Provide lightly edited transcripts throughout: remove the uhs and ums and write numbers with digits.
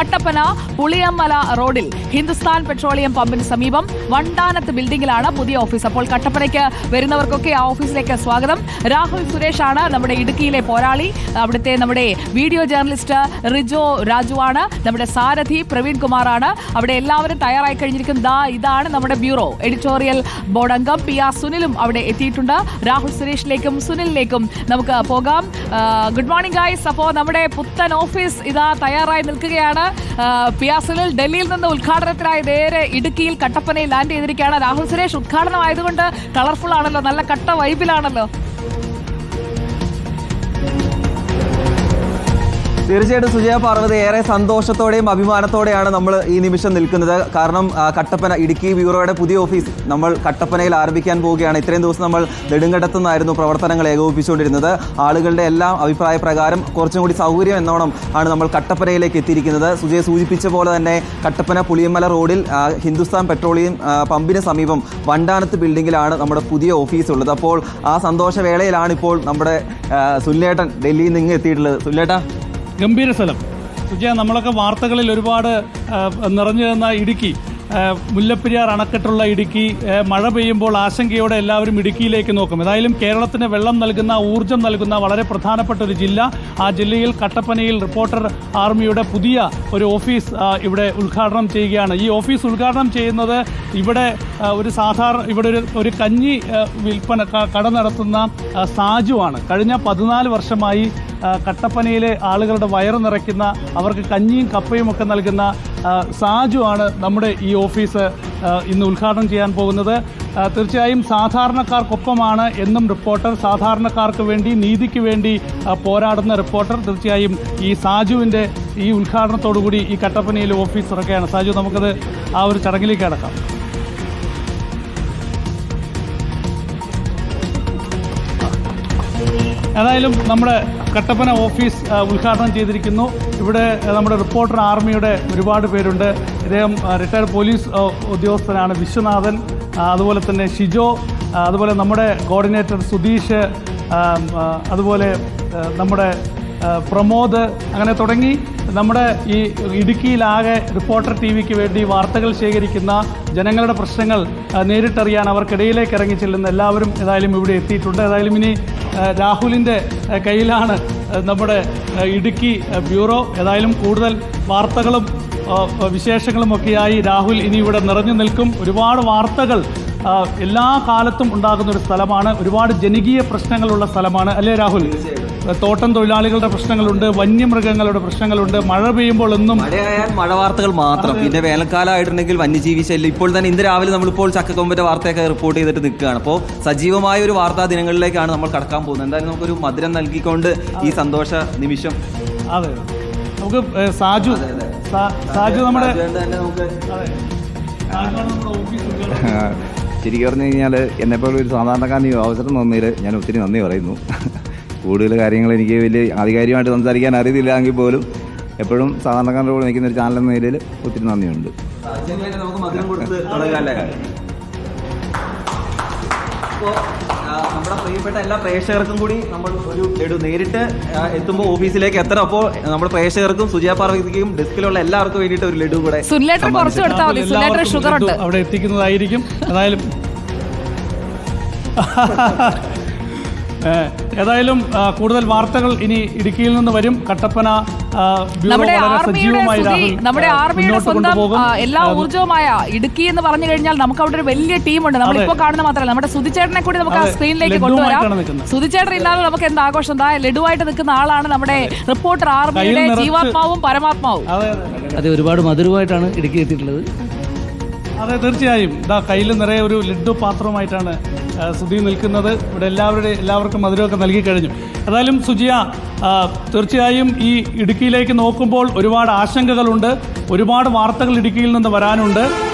കട്ടപ്പന പുളിയമ്മല റോഡിൽ ഹിന്ദുസ്ഥാൻ പെട്രോളിയം പമ്പിന് സമീപം വണ്ടാനത്ത് ബിൽഡിംഗിലാണ് പുതിയ ഓഫീസ്. അപ്പോൾ കട്ടപ്പനയ്ക്ക് വരുന്നവർക്കൊക്കെ ആ ഓഫീസിലേക്ക് സ്വാഗതം. രാഹുൽ സുരേഷ് ആണ് നമ്മുടെ ഇടുക്കിയിലെ പോരാളി. അവിടുത്തെ നമ്മുടെ വീഡിയോ ജേർണലിസ്റ്റ് റിജോ രാജുവാണ്. നമ്മുടെ സാരഥി പ്രവീൺ കുമാറാണ്. അവിടെ എല്ലാവരും തയ്യാറായി കഴിഞ്ഞിരിക്കും. ഇതാണ് നമ്മുടെ ബ്യൂറോ. എഡിറ്റോറിയൽ ബോർഡ് അംഗം PR സുനിലും അവിടെ എത്തിയിട്ടുണ്ട്. രാഹുൽ സുരേഷിലേക്കും സുനിലിലേക്കും നമുക്ക് പോകാം. Good morning guys. അപ്പോൾ നമ്മുടെ പുത്തൻ ഓഫീസ് ഇതാ തയ്യാറായി നിൽക്കുകയാണ്. PR സുനിൽ ഡൽഹിയിൽ നിന്ന് ഉദ്ഘാടനത്തിനായി നേരെ ഇടുക്കിയിൽ കട്ടപ്പനയിൽ ലാൻഡ് ചെയ്തിരിക്കുകയാണ്. രാഹുൽ സുരേഷ് ഉദ്ഘാടനം ആയതുകൊണ്ട് കളർഫുൾ ആണല്ലോ, നല്ല കട്ട വൈബിലാണല്ലോ. തീർച്ചയായിട്ടും സുജയ പാർവതി, ഏറെ സന്തോഷത്തോടെയും അഭിമാനത്തോടെയാണ് നമ്മൾ ഈ നിമിഷം നിൽക്കുന്നത്. കാരണം കട്ടപ്പന ഇടുക്കി ബ്യൂറോയുടെ പുതിയ ഓഫീസ് നമ്മൾ കട്ടപ്പനയിൽ ആരംഭിക്കാൻ പോവുകയാണ്. ഇത്രയും ദിവസം നമ്മൾ നെടുങ്കണ്ടത്തു നിന്നായിരുന്നു പ്രവർത്തനങ്ങൾ ഏകോപിപ്പിച്ചുകൊണ്ടിരുന്നത്. ആളുകളുടെ എല്ലാം അഭിപ്രായ പ്രകാരം കുറച്ചും കൂടി സൗകര്യം എന്നോണം ആണ് നമ്മൾ കട്ടപ്പനയിലേക്ക് എത്തിയിരിക്കുന്നത്. സുജയ സൂചിപ്പിച്ച പോലെ തന്നെ കട്ടപ്പന പുളിയമ്മല റോഡിൽ ഹിന്ദുസ്ഥാൻ പെട്രോളിയം പമ്പിന് സമീപം വണ്ടാനത്ത് ബിൽഡിങ്ങിലാണ് നമ്മുടെ പുതിയ ഓഫീസ് ഉള്ളത്. അപ്പോൾ ആ സന്തോഷവേളയിലാണ് ഇപ്പോൾ നമ്മുടെ സുല്ലേട്ടൻ ഡൽഹിയിൽ നിന്ന് എത്തിയിട്ടുള്ളത്. സുല്ലേട്ടാ, ഗംഭീര സ്ഥലം. സുജയ, നമ്മളൊക്കെ വാർത്തകളിൽ ഒരുപാട് നിറഞ്ഞു നിന്ന ഇടുക്കി, മുല്ലപ്പെരിയാർ അണക്കെട്ടുള്ള ഇടുക്കി, മഴ പെയ്യുമ്പോൾ ആശങ്കയോടെ എല്ലാവരും ഇടുക്കിയിലേക്ക് നോക്കും. ഏതായാലും കേരളത്തിന് വെള്ളം നൽകുന്ന, ഊർജ്ജം നൽകുന്ന വളരെ പ്രധാനപ്പെട്ട ഒരു ജില്ല. ആ ജില്ലയിൽ കട്ടപ്പനയിൽ റിപ്പോർട്ടർ ആർമിയുടെ പുതിയ ഒരു ഓഫീസ് ഇവിടെ ഉദ്ഘാടനം ചെയ്യുകയാണ്. ഈ ഓഫീസ് ഉദ്ഘാടനം ചെയ്യുന്നത് ഇവിടെ ഒരു കഞ്ഞി വിൽപ്പന കട നടത്തുന്ന സാജു ആണ്. കഴിഞ്ഞ 14 വർഷമായി കട്ടപ്പനയിലെ ആളുകളുടെ വയറ് നിറയ്ക്കുന്ന, അവർക്ക് കഞ്ഞിയും കപ്പയും ഒക്കെ നൽകുന്ന സാജു ആണ് നമ്മുടെ ഈ ഓഫീസ് ഇന്ന് ഉദ്ഘാടനം ചെയ്യാൻ പോകുന്നത്. തീർച്ചയായും സാധാരണക്കാർക്കൊപ്പമാണ് എന്നും റിപ്പോർട്ടർ. സാധാരണക്കാർക്ക് വേണ്ടി, നീതിക്ക് വേണ്ടി പോരാടുന്ന റിപ്പോർട്ടർ. തീർച്ചയായും ഈ സാജുവിൻ്റെ ഈ ഉദ്ഘാടനത്തോടുകൂടി ഈ കട്ടപ്പനയിലെ ഓഫീസ് തുറക്കുകയാണ്. സാജു, നമുക്കത് ആ ഒരു ചടങ്ങിലേക്ക് കടക്കാം. ഏതായാലും നമ്മുടെ കട്ടപ്പന ഓഫീസ് ഉദ്ഘാടനം ചെയ്തിരിക്കുന്നു. ഇവിടെ നമ്മുടെ റിപ്പോർട്ടർ ആർമിയുടെ ഒരുപാട് പേരുണ്ട്. ഇദ്ദേഹം റിട്ടയർഡ് പോലീസ് ഉദ്യോഗസ്ഥനാണ്, വിശ്വനാഥൻ. അതുപോലെ തന്നെ ഷിജോ, അതുപോലെ നമ്മുടെ കോർഡിനേറ്റർ സുധീഷ്, അതുപോലെ നമ്മുടെ പ്രമോദ്, അങ്ങനെ തുടങ്ങി നമ്മുടെ ഈ ഇടുക്കിയിലാകെ റിപ്പോർട്ടർ TVക്ക് വേണ്ടി വാർത്തകൾ ശേഖരിക്കുന്ന, ജനങ്ങളുടെ പ്രശ്നങ്ങൾ നേരിട്ടറിയാൻ അവർക്കിടയിലേക്ക് ഇറങ്ങി ചെല്ലുന്ന എല്ലാവരും ഏതായാലും ഇവിടെ എത്തിയിട്ടുണ്ട്. ഏതായാലും ഇനി രാഹുലിൻ്റെ കയ്യിലാണ് നമ്മുടെ ഇടുക്കി ബ്യൂറോ. ഏതായാലും കൂടുതൽ വാർത്തകളും വിശേഷങ്ങളുമൊക്കെയായി രാഹുൽ ഇനി ഇവിടെ നിറഞ്ഞു നിൽക്കും. ഒരുപാട് വാർത്തകൾ എല്ലാ കാലത്തും ഉണ്ടാകുന്ന ഒരു സ്ഥലമാണ്. ഒരുപാട് ജനകീയ പ്രശ്നങ്ങളുള്ള സ്ഥലമാണ്, അല്ലേ രാഹുൽ? തോട്ടം തൊഴിലാളികളുടെ പ്രശ്നങ്ങളുണ്ട്, വന്യമൃഗങ്ങളുടെ പ്രശ്നങ്ങളുണ്ട്. മഴ പെയ്യുമ്പോൾ എന്നും മഴ വാർത്തകൾ മാത്രം. പിന്നെ വേനൽക്കാലമായിട്ടുണ്ടെങ്കിൽ വന്യജീവി ശല്യം. ഇപ്പോൾ തന്നെ ഇന്ന് രാവിലെ നമ്മളിപ്പോൾ ചക്കക്കൊമ്പന്റെ വാർത്തയൊക്കെ റിപ്പോർട്ട് ചെയ്തിട്ട് നിൽക്കുകയാണ്. അപ്പോൾ സജീവമായ ഒരു വാർത്താ ദിനങ്ങളിലേക്കാണ് നമ്മൾ കടക്കാൻ പോകുന്നത്. എന്തായാലും നമുക്കൊരു മധുരം നൽകിക്കൊണ്ട് ഈ സന്തോഷ നിമിഷം. അതെ, നമുക്ക് സാജു നമ്മുടെ ശരിക്കും പറഞ്ഞു കഴിഞ്ഞാൽ എന്നെപ്പോലെ ഒരു സാധാരണക്കാരന് അവസരം തന്നതിൽ ഞാൻ ഒത്തിരി നന്ദി പറയുന്നു. കൂടുതൽ കാര്യങ്ങൾ എനിക്ക് വലിയ ആധികാരികമായിട്ട് സംസാരിക്കാൻ അറിയത്തില്ല എങ്കിൽ പോലും എപ്പോഴും സാധാരണക്കാരുടെ കൂടെ നിൽക്കുന്ന ഒരു ചാനൽ എന്ന നിലയിൽ ഒത്തിരി നന്ദിയുണ്ട്. നമ്മുടെ പ്രിയപ്പെട്ട എല്ലാ പ്രേക്ഷകർക്കും കൂടി നമ്മൾ ഒരു ലഡു നേരിട്ട് എത്തുമ്പോൾ ഓഫീസിലേക്ക് എത്തണം. അപ്പോൾ നമ്മുടെ പ്രേക്ഷകർക്കും സുജയ പാർവതിക്കും ഡെസ്കിലുള്ള എല്ലാവർക്കും വേണ്ടിയിട്ട് ഒരു ലഡു കൂടെ അവിടെ എത്തിക്കുന്നതായിരിക്കും. ഏതായാലും കൂടുതൽ വാർത്തകൾ ഇനി ഇടുക്കിയിൽ നിന്ന് വരും. കട്ടപ്പന നമ്മുടെ ആർമിയുടെ സ്വന്തം എല്ലാ ഊർജ്ജവുമായ ഇടുക്കി എന്ന് പറഞ്ഞു കഴിഞ്ഞാൽ നമുക്ക് അവിടെ ഒരു വലിയ ടീമുണ്ട്. നമ്മളിപ്പോ കാണുന്ന മാത്രമല്ല, നമ്മുടെ സുധിച്ചേട്ടനെ കൂടി നമുക്ക് ആ സ്ക്രീനിലേക്ക് കൊണ്ടുവരാം. സുധിച്ചേട്ടൻ ഇല്ലാതെ നമുക്ക് എന്ത് ആഘോഷം. ലഡുവായിട്ട് നിൽക്കുന്ന ആളാണ് നമ്മുടെ റിപ്പോർട്ടർ ആർമിയുടെ ജീവാത്മാവും പരമാത്മാവും. അതെ, ഒരുപാട് മധുരമായിട്ടാണ് ഇടുക്കി എത്തിയിട്ടുള്ളത്. അതെ, തീർച്ചയായും. കയ്യിൽ നിറയെ ഒരു ലഡു പാത്രവുമായിട്ടാണ് സുധി നിൽക്കുന്നത്. ഇവിടെ എല്ലാവർക്കും മധുരമൊക്കെ നൽകി കഴിഞ്ഞു. ഏതായാലും സുജിയ, തീർച്ചയായും ഈ ഇടുക്കിയിലേക്ക് നോക്കുമ്പോൾ ഒരുപാട് ആശങ്കകളുണ്ട്. ഒരുപാട് വാർത്തകൾ ഇടുക്കിയിൽ നിന്ന് വരാനുണ്ട്.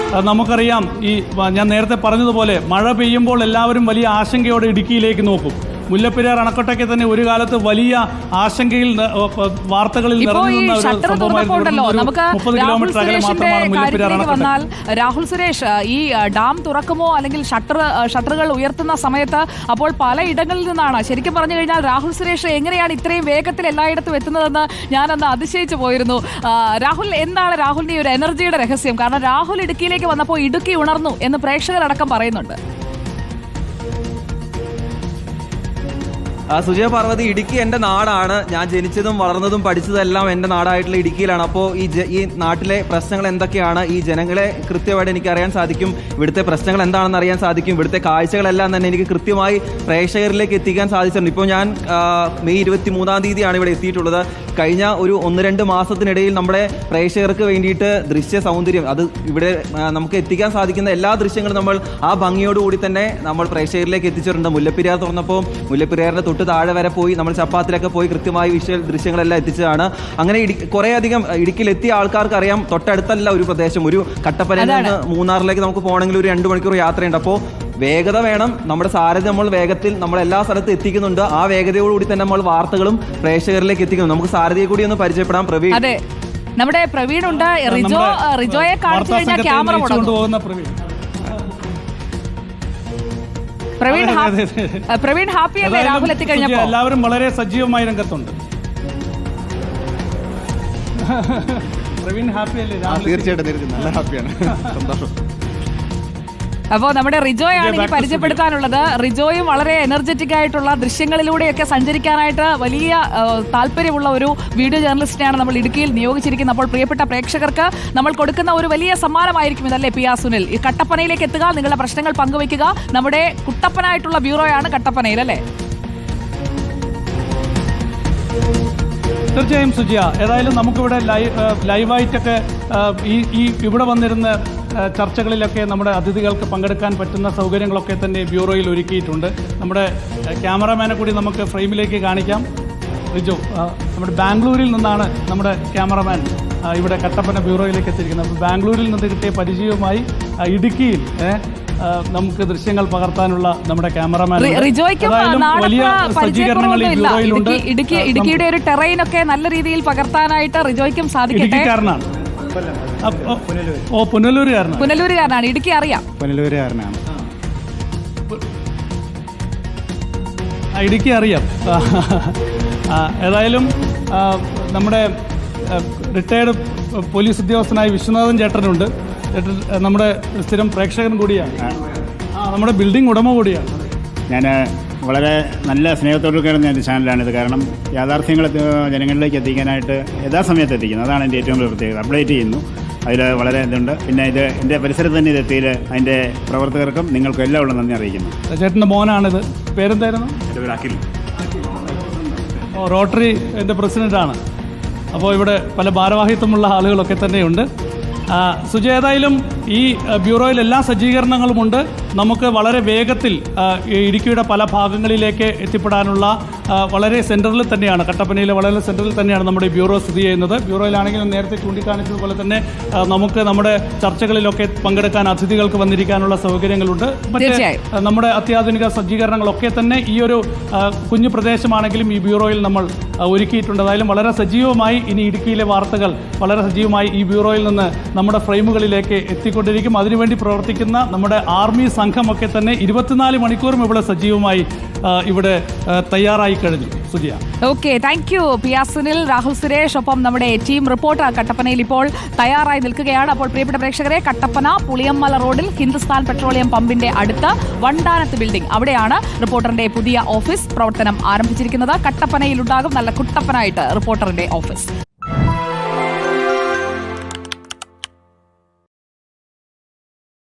നമുക്കറിയാം, ഞാൻ നേരത്തെ പറഞ്ഞതുപോലെ മഴ പെയ്യുമ്പോൾ എല്ലാവരും വലിയ ആശങ്കയോടെ ഇടുക്കിയിലേക്ക് നോക്കും. മുല്ലപ്പെരിയാർ അണക്കെട്ടൊക്കെ തന്നെ ഒരു കാലത്ത് വലിയ ആശങ്കയിൽ വാർത്തകളിൽ നിറഞ്ഞു നമുക്ക് 30 കിലോമീറ്റർ അകലെ മാത്രമാണ് മുല്ലപ്പെരിയാർ വന്നാൽ രാഹുൽ സുരേഷ് ഈ ഡാം തുറക്കുമോ അല്ലെങ്കിൽ ഷട്ടറുകൾ ഉയർത്തുന്ന സമയത്ത് അപ്പോൾ പല ഇടങ്ങളിൽ നിന്നാണ് ശരിക്കും പറഞ്ഞു കഴിഞ്ഞാൽ രാഹുൽ സുരേഷ് എങ്ങനെയാണ് ഇത്രയും വേഗത്തിൽ എല്ലായിടത്തും എത്തുന്നതെന്ന് ഞാനന്ന് അതിശയിച്ചു പോയിരുന്നു. രാഹുൽ, എന്താണ് രാഹുലിന്റെ ഒരു എനർജിയുടെ രഹസ്യം? കാരണം രാഹുൽ ഇടുക്കിയിലേക്ക് വന്നപ്പോൾ ഇടുക്കി ഉണർന്നു എന്ന് പ്രേക്ഷകരടക്കം പറയുന്നുണ്ട്. സുജയ പാർവതി, ഇടുക്കി എൻ്റെ നാടാണ്. ഞാൻ ജനിച്ചതും വളർന്നതും പഠിച്ചതും എല്ലാം എൻ്റെ നാടായിട്ടുള്ള ഇടുക്കിയിലാണ്. അപ്പോൾ ഈ നാട്ടിലെ പ്രശ്നങ്ങൾ എന്തൊക്കെയാണ്, ഈ ജനങ്ങളെ കൃത്യമായിട്ട് എനിക്ക് അറിയാൻ സാധിക്കും. ഇവിടുത്തെ പ്രശ്നങ്ങൾ എന്താണെന്ന് അറിയാൻ സാധിക്കും. ഇവിടുത്തെ കാഴ്ചകളെല്ലാം തന്നെ എനിക്ക് കൃത്യമായി പ്രേക്ഷകരിലേക്ക് എത്തിക്കാൻ സാധിച്ചിട്ടുണ്ട്. ഇപ്പോൾ ഞാൻ മെയ് 23-ാം തീയതിയാണ് ഇവിടെ എത്തിയിട്ടുള്ളത്. കഴിഞ്ഞ ഒരു 1-2 മാസത്തിനിടയിൽ നമ്മുടെ പ്രേക്ഷകർക്ക് വേണ്ടിയിട്ട് ദൃശ്യ സൗന്ദര്യം, അത് ഇവിടെ നമുക്ക് എത്തിക്കാൻ സാധിക്കുന്ന എല്ലാ ദൃശ്യങ്ങളും നമ്മൾ ആ ഭംഗിയോടുകൂടി തന്നെ നമ്മൾ പ്രേക്ഷകരിലേക്ക് എത്തിച്ചിട്ടുണ്ട്. മുല്ലപ്പെരിയാർ തുറന്നപ്പോൾ മുല്ലപ്പെരിയാറിൻ്റെ തൊട്ട് താഴെ വരെ പോയി നമ്മൾ ചപ്പാത്തിലൊക്കെ പോയി കൃത്യമായി വിഷ്വൽ ദൃശ്യങ്ങളെല്ലാം എത്തിച്ചതാണ്. അങ്ങനെ കുറേ അധികം ഇടുക്കിയിൽ എത്തിയ ആൾക്കാർക്ക് അറിയാം, തൊട്ടടുത്തല്ല ഒരു പ്രദേശം. ഒരു കട്ടപ്പനയിൽ നിന്ന് മൂന്നാറിലേക്ക് നമുക്ക് പോകണമെങ്കിൽ ഒരു 2 മണിക്കൂർ യാത്രയുണ്ട്. അപ്പോൾ വേഗത വേണം. നമ്മുടെ സാരഥി നമ്മൾ വേഗത്തിൽ നമ്മൾ എല്ലാ സ്ഥലത്തും എത്തിക്കുന്നുണ്ട്. ആ വേഗതയോടുകൂടി തന്നെ നമ്മൾ വാർത്തകളും പ്രേക്ഷകരിലേക്ക് എത്തിക്കുന്നു. നമുക്ക് സാരഥിയെ കൂടി ഒന്ന് പരിചയപ്പെടാം. പ്രവീൺ, അതെ, നമ്മുടെ പ്രവീൺ ഉണ്ട്. റിജോയെ കാണിച്ചു കഴിഞ്ഞാൽ ക്യാമറ പ്രവീൺ ഹാപ്പി അല്ലേ രാഹുൽ എത്തിക്കഴിഞ്ഞപ്പോൾ? എല്ലാവരും വളരെ സജീവമായി രംഗത്തുണ്ട്. പ്രവീൺ ഹാപ്പി അല്ലേ? തീർച്ചയായിട്ടും നല്ല ഹാപ്പിയാണ്, സന്തോഷം. അപ്പോൾ നമ്മുടെ റിജോയാണ് ഇനി പരിചയപ്പെടുത്താനുള്ളത്. റിജോയും വളരെ എനർജറ്റിക് ആയിട്ടുള്ള ദൃശ്യങ്ങളിലൂടെയൊക്കെ സഞ്ചരിക്കാനായിട്ട് വലിയ താല്പര്യമുള്ള ഒരു വീഡിയോ ജേർണലിസ്റ്റിനെയാണ് നമ്മൾ ഇടുക്കിയിൽ നിയോഗിച്ചിരിക്കുന്നത്. അപ്പോൾ പ്രിയപ്പെട്ട പ്രേക്ഷകർക്ക് നമ്മൾ കൊടുക്കുന്ന ഒരു വലിയ സമ്മാനമായിരിക്കും ഇതല്ലേ പി ആർ സുനിൽ? ഈ കട്ടപ്പനയിലേക്ക് എത്തുക, നിങ്ങളുടെ പ്രശ്നങ്ങൾ പങ്കുവയ്ക്കുക. നമ്മുടെ കുട്ടപ്പനായിട്ടുള്ള ബ്യൂറോയാണ് കട്ടപ്പനയിൽ, അല്ലേ? തീർച്ചയായും സുജിയ, ഏതായാലും നമുക്കിവിടെ ലൈവായിട്ടൊക്കെ ഈ ഇവിടെ വന്നിരുന്ന ചർച്ചകളിലൊക്കെ നമ്മുടെ അതിഥികൾക്ക് പങ്കെടുക്കാൻ പറ്റുന്ന സൗകര്യങ്ങളൊക്കെ തന്നെ ബ്യൂറോയിൽ ഒരുക്കിയിട്ടുണ്ട്. നമ്മുടെ ക്യാമറാമാനെ കൂടി നമുക്ക് ഫ്രെയിമിലേക്ക് കാണിക്കാം. റിജു, നമ്മുടെ ബാംഗ്ലൂരിൽ നിന്നാണ് നമ്മുടെ ക്യാമറാമാൻ ഇവിടെ കട്ടപ്പന ബ്യൂറോയിലേക്ക് എത്തിയിരിക്കുന്നത്. അപ്പോൾ ബാംഗ്ലൂരിൽ നിന്ന് കിട്ടിയ പരിചയവുമായി ഇടുക്കിയിൽ നമുക്ക് ദൃശ്യങ്ങൾ പകർത്താനുള്ള നമ്മുടെ ക്യാമറാമാൻ വലിയ സജ്ജീകരണങ്ങൾ ഈ ബ്യൂറോയിലുണ്ട്. ഇടുക്കിയുടെ ഒരു ടെറൈൻ ഒക്കെ നല്ല രീതിയിൽ പകർത്താനായിട്ട് റിജോയ്ക്കും സാധിക്കും. ഇടുക്കിക്കാരനാണ്. പുനലൂരുകാരനാണ്. ഇടുക്കി അറിയാം. പുനലൂരുകാരനാണ്. ഇടുക്കി അറിയാം. ഏതായാലും നമ്മുടെ റിട്ടയർഡ് പോലീസ് ഉദ്യോഗസ്ഥനായ വിശ്വനാഥൻ ചേട്ടനുണ്ട്. നമ്മുടെ സ്ഥിരം പ്രേക്ഷകൻ കൂടിയാണ്, നമ്മുടെ ബിൽഡിംഗ് ഉടമ കൂടിയാണ്. ഞാൻ വളരെ നല്ല സ്നേഹത്തോടുകൂടിയാണ് ഞാൻ ചാനലാണിത്. കാരണം യാഥാർത്ഥ്യങ്ങൾ ജനങ്ങളിലേക്ക് എത്തിക്കാനായിട്ട് യഥാസമയത്ത് എത്തിക്കുന്നു. അതാണ് എൻ്റെ ഏറ്റവും വലിയ പ്രത്യേകത. അപ്ഡേറ്റ് ചെയ്യുന്നു, അതിൽ വളരെ ഇതുണ്ട്. പിന്നെ ഇത് എൻ്റെ പരിസരത്ത് തന്നെ ഇത് എത്തിയിൽ അതിൻ്റെ പ്രവർത്തകർക്കും നിങ്ങൾക്കും എല്ലാം ഉള്ള നന്ദി അറിയിക്കുന്നു. ചേട്ടൻ്റെ മോനാണിത്. പേരെന്തായിരുന്നു? എൻ്റെ പേര് അഖിൽ. റോട്ടറി എൻ്റെ പ്രസിഡൻ്റാണ്. അപ്പോൾ ഇവിടെ പല ഭാരവാഹിത്വമുള്ള ആളുകളൊക്കെ തന്നെയുണ്ട്. സുജയ, ഏതായാലും ഈ ബ്യൂറോയിൽ എല്ലാ സജ്ജീകരണങ്ങളുമുണ്ട്. നമുക്ക് വളരെ വേഗത്തിൽ ഇടുക്കിയുടെ പല ഭാഗങ്ങളിലേക്ക് എത്തിപ്പെടാനുള്ള വളരെ സെൻറ്ററിൽ തന്നെയാണ്, കട്ടപ്പനയിലെ വളരെ സെൻറ്ററിൽ തന്നെയാണ് നമ്മുടെ ബ്യൂറോ സ്ഥിതി ചെയ്യുന്നത്. ബ്യൂറോയിലാണെങ്കിലും നേരത്തെ ചൂണ്ടിക്കാണിച്ചതുപോലെ തന്നെ നമുക്ക് നമ്മുടെ ചർച്ചകളിലൊക്കെ പങ്കെടുക്കാൻ അതിഥികൾക്ക് വന്നിരിക്കാനുള്ള സൗകര്യങ്ങളുണ്ട്. മറ്റേ നമ്മുടെ അത്യാധുനിക സജ്ജീകരണങ്ങളൊക്കെ തന്നെ ഈ ഒരു കുഞ്ഞു പ്രദേശമാണെങ്കിലും ഈ ബ്യൂറോയിൽ നമ്മൾ ഒരുക്കിയിട്ടുണ്ട്. അതായാലും വളരെ സജീവമായി ഇനി ഇടുക്കിയിലെ വാർത്തകൾ വളരെ സജീവമായി ഈ ബ്യൂറോയിൽ നിന്ന് നമ്മുടെ ഫ്രെയിമുകളിലേക്ക് എത്തിക്കൊണ്ടിരിക്കും. അതിനുവേണ്ടി പ്രവർത്തിക്കുന്ന നമ്മുടെ ആർമി സംഘമൊക്കെ തന്നെ 24 മണിക്കൂറും ഇവിടെ സജീവമായി ഇവിടെ തയ്യാറായി കഴിഞ്ഞു. Sujiya, okay, thank you P R Sunil, Rahul Suresh, ഒപ്പം നമ്മുടെ ടീം റിപ്പോർട്ടർ കട്ടപ്പനയിൽ ഇപ്പോൾ തയ്യാറായി നിൽക്കുകയാണ്. അപ്പോൾ പ്രിയപ്പെട്ട പ്രേക്ഷകരെ, കട്ടപ്പന പുളിയമ്മല റോഡിൽ ഹിന്ദുസ്ഥാൻ പെട്രോളിയം പമ്പിന്റെ അടുത്ത് വണ്ടാനത്ത് ബിൽഡിംഗ്, അവിടെയാണ് റിപ്പോർട്ടറിന്റെ പുതിയ ഓഫീസ് പ്രവർത്തനം ആരംഭിച്ചിരിക്കുന്നത്. കട്ടപ്പനയിലുണ്ടാകും നല്ല കുട്ടപ്പനായിട്ട് റിപ്പോർട്ടറിന്റെ ഓഫീസ്.